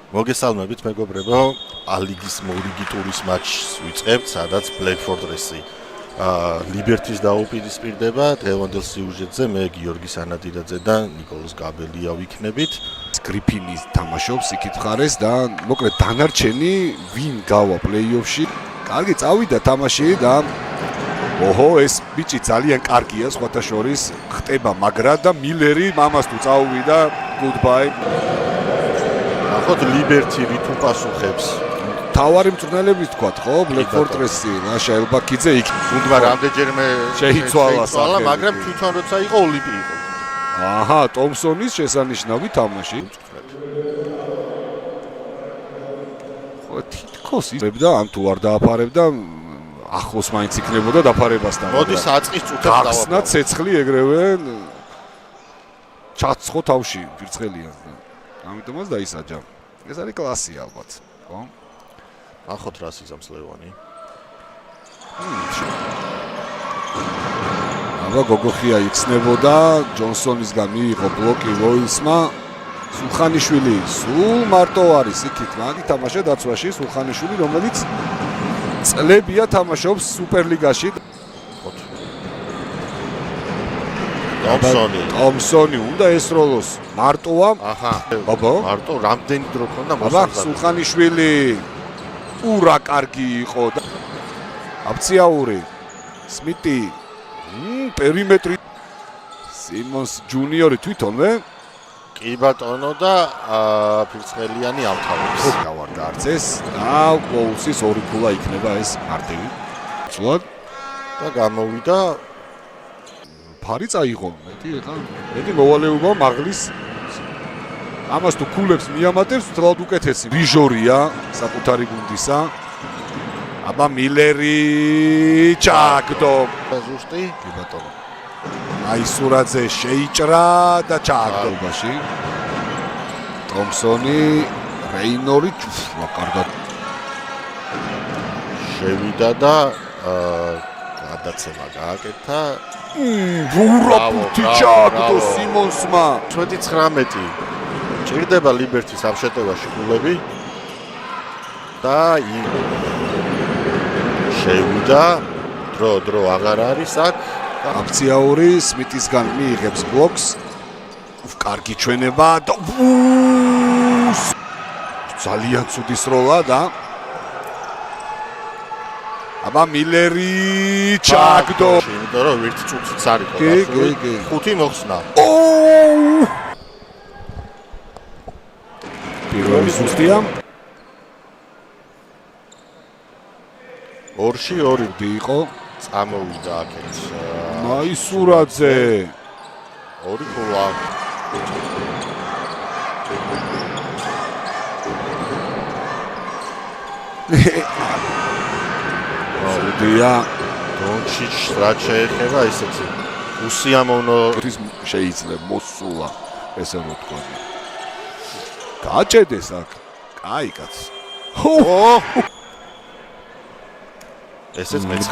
მოგესალმებით მეგობრებო, ალიგის მორიგი ტურის მატჩს ვიწყებთ, სადაც Black Fortress-ი ლიბერთის დაუპირისპირდება. დღევანდელ სიუჟეტზე მე გიორგი სანადირაძე და ნიკოლოზ გაბელია ვიქნებით. გრიფინი თამაშობს იქით მხარეს და მოკლედ დანარჩენი ვინ გავა პლეი-ოფში. კარგი წავიდა თამაში და ოჰო ეს ბიჭი ძალიან კარგია სხვათა შორის ხტება მაგრა და მილერი მამას თუ წაუვიდა goodbye. ნახოთ ლიბერთი რით უპასუხებს. თავარი მწვრთნელების თქვათ ხო Black Fortress-ი, ნაშა ელბაქიძე იქ თუმცა რამდენჯერმე შეიცვალა, მაგრამ თვითონ როცა იყო ოლიმპი იყო. აჰა, ტომსონის შესანიშნავი თამაში. ხო თითქოს იწებდა ან თუ არ დააფარებდა ახლოს მაინც იქნებოდა დაფარებასთან. მოდის აწყის წუთებს დავახსნა ცეცხლი ეგრევე ჩაცხო თავში ვირცხელიანს და ამიტომაც დაისაჯა. ეს არის კლასი ალბათ, ხო? ახოთ რა სიზამს ლევანი. აბა გოგოხია იხსნებოდა, ჯონსონისგან მიიღო ბლოკი როისმა. სულხანიშვილი სულ მარტო არის იქით, მაგ თამაშა დაცვაში სულხანიშვილი, რომელიც წლებია თამაშობს სუპერლიგაში. ტომსონი უნდა ესროლოს მარტოა. აჰა. აბა მარტო რამდენი დრო ქონდა აბა სულხანიშვილი პურა კარგი იყო და აფციაური სმიტი პერიმეტრი სიმონს ჯუნიორი თვითონვე კი ბატონო და ფირცხელიანი ამთავრებს. გავარდა არც ეს და კოუსის ორი ქულა იქნება ეს მარტივი. ცუდად და გამოვიდა ფარი წაიღო მეტი მოვალეობა მაღლის ამას თუ ქულებს მიამატებს თვალად უკეთესი ვიჟორია საკუთარი გუნდისა. აბა მილერი ჩაკდო ზუსტი კი ბატონო აისურაძე შეიჭრა და ჩააგდობაში ტომსონი რეინორი კარგად შევიდა და გადაცემა გააკეთა. ურაპუტი ჩააგდო სიმონსმა 19 ჭირდება ლიბერთის ამ შეტევაში გულები და შევიდა დრო აღარ არის აქ. აფციაური სმიტისგან მიიღებს ბლოკს. კარგი ჩვენება და ძალიან ცუდი სროლა და აბა მილერი ჩააგდო. იმიტომ რომ ვერც წუთიც არ იყო. კი. 5 მოხსნა. პირველი ზუსტია. 2-2 იყო. წამოვიდა აქეთ. მაისურაძე. ორი ქულა. აუდია დონჩიჩ რა შეეხება ისეთი უსიამოვნო შეიძლება მოსულა ესე რო თქვა. გაჭედეს აქ. კაი კაც. ესეც მეც.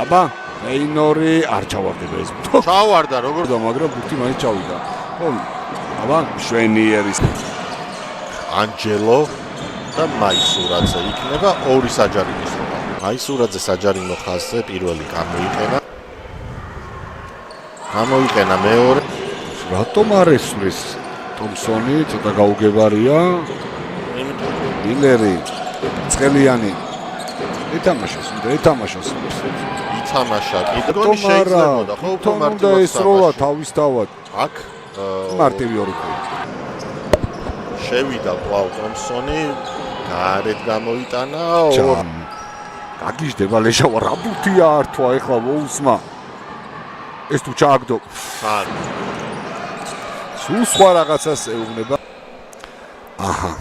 აბა რეინორი არ ჩავარდება ეს. ჩავარდა როგორ და მაგრამ ბუთი მაინც ჩავიდა. ხო აბა შვენიერის ანჯელო და მაისურაძე იქნება ორი საჯარი მისროლა. მაისურაძე საჯარიმო ხაზზე პირველი გამოიყენა მეორე. რატომ არ ესვრის ტომსონი ცოტა გაუგებარია. მილერი ცხელიანი ეთამაშოს. ითამაშა კიდონი შეიძლება ხო უფრო მარტივად ესროლა თავისთავად. აქ მარტივი ორი ქულა. შევიდა კვლავ ტომსონი გარეთ გამოიტანა. გაგიჟდება ლეშავა რა ბუთია ართვა ეხლა ვოუსმა. ეს თუ ჩააგდო. სულ სხვა რაღაცას ეუბნება. აჰა.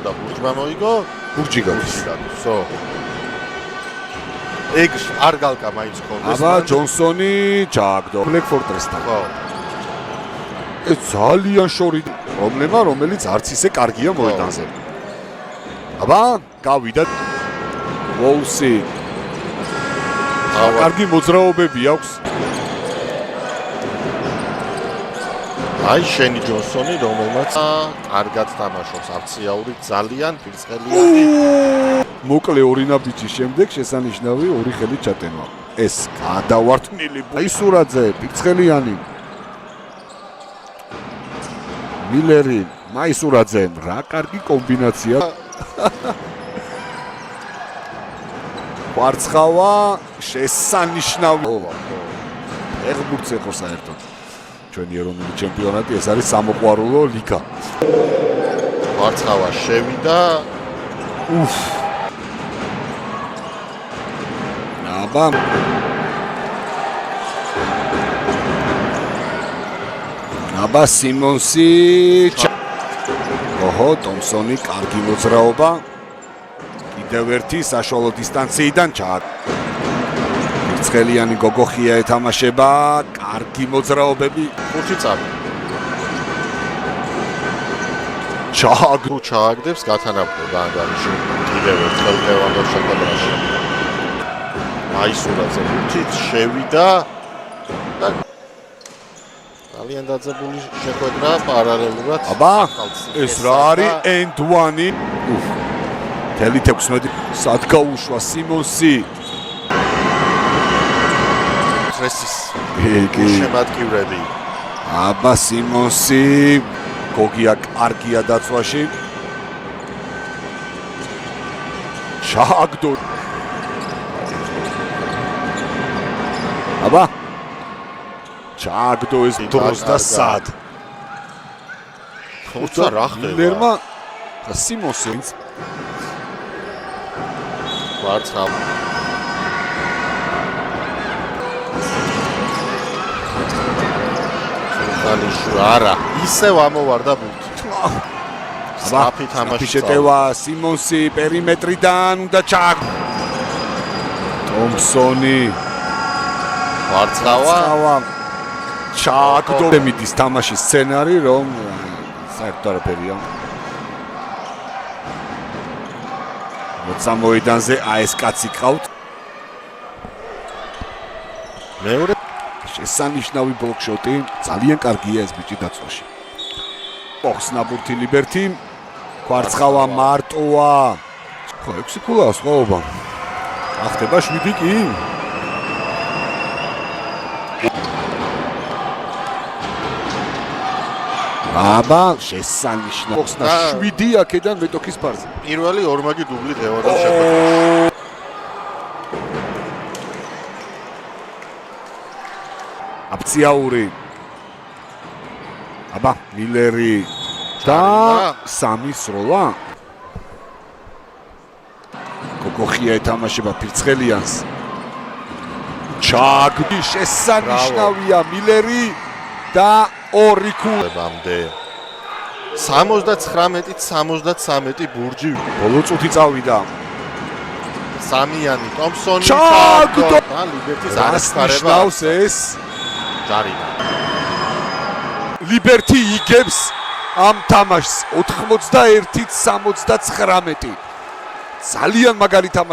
და ბურჯმა მოიგო. ბურჯი გადის. სო. ეგ არ გალკა მაინც კონდეს. აბა ჯონსონი ჩააგდო Black Fortress-თან. ხო. ეს ძალიან შორი პრობლემა, რომელიც არც ისე კარგია მოედანზე. აბა გავიდა ვოუსი. კარგი მოძრაობები აქვს. აი შენი ჯონსონი, რომელმაც კარგად თამაშობს, აფციაური ძალიან პირწყელიანი. მოკლე ორი ნაბიჯის შემდეგ შესანიშნავი ორი ხელი ჩატენვა. ეს გადავართმილი აისურაძე, პირწყელიანი. მილერი, მაისურაძე, რა კარგი კომბინაცია. კვარცხავა შესანიშნავი. ეხბურთს ეხო საერთოდ. ჩვენი ეროვნული ჩემპიონატი ეს არის სამოყვარულო ლიგა. კვარცხავა შევიდა. აბა აბა სიმონსი ოჰო ტომსონი კარგი მოძრაობა კიდევ ერთი საშუალო დისტანციიდან ცხელიანი გოგოხია ეთამაშება კარგი მოძრაობები ხუთი წამი ჩააგდებს გათანაბრდება ანგარიში კიდევ ერთხელ ლევანდოვსკის კვადრატში აისურაძე ხუთით შევიდა და ძალიან დაძაბული შეხვედრა პარალელურად აბა ეს რა არის end one თელი 16 სად გაუშვა სიმონსი სტრესის შემატკივრები აბა სიმონსი გოგია კარგია დაცვაში ჩააგდო აბა ჩააგდო ეს დროს და სად თუმცა რა ხდება ლერმა სიმონსი კვარცხავა არა ისევ ამოვარდა ბურთი საფი თამაში შეტევა სიმონსი პერიმეტრიდან უნდა ტომსონი კვარცხავა ჩააგდო მიდის თამაშის სცენარი რომ საერთოდ არაფერია მოწამოიდანზე ეს კაცი ყავთ მეორე შესანიშნავი ბლოკშოტი ძალიან კარგია ეს ბიჭი დაცვაში ოხსნაბურთი ლიბერტი კვარცხავა მარტოა ხო 6 ქულაა სხვაობა ახტება 7 კი აბა შესანიშნავი ოხსნა 7 აქედან მეტოქის ფარზე პირველი ორმაგი დუბლი დევადოს შეხვედრა აფციაური აბა მილერი და სამი სროლა გოგოხია ეთამაშება პირცხელიანს ჩააგდი შესანიშნავია მილერი და ორი ქულებამდე 79-73 ბურჯი ბოლო წუთი წავიდა სამიანი ტომსონი ჩააგდო და ლიბერტის არასწარება ეს ჯარინა ლიბერტი იგებს ამ თამაშს 91-79 ძალიან მაგარი თამაში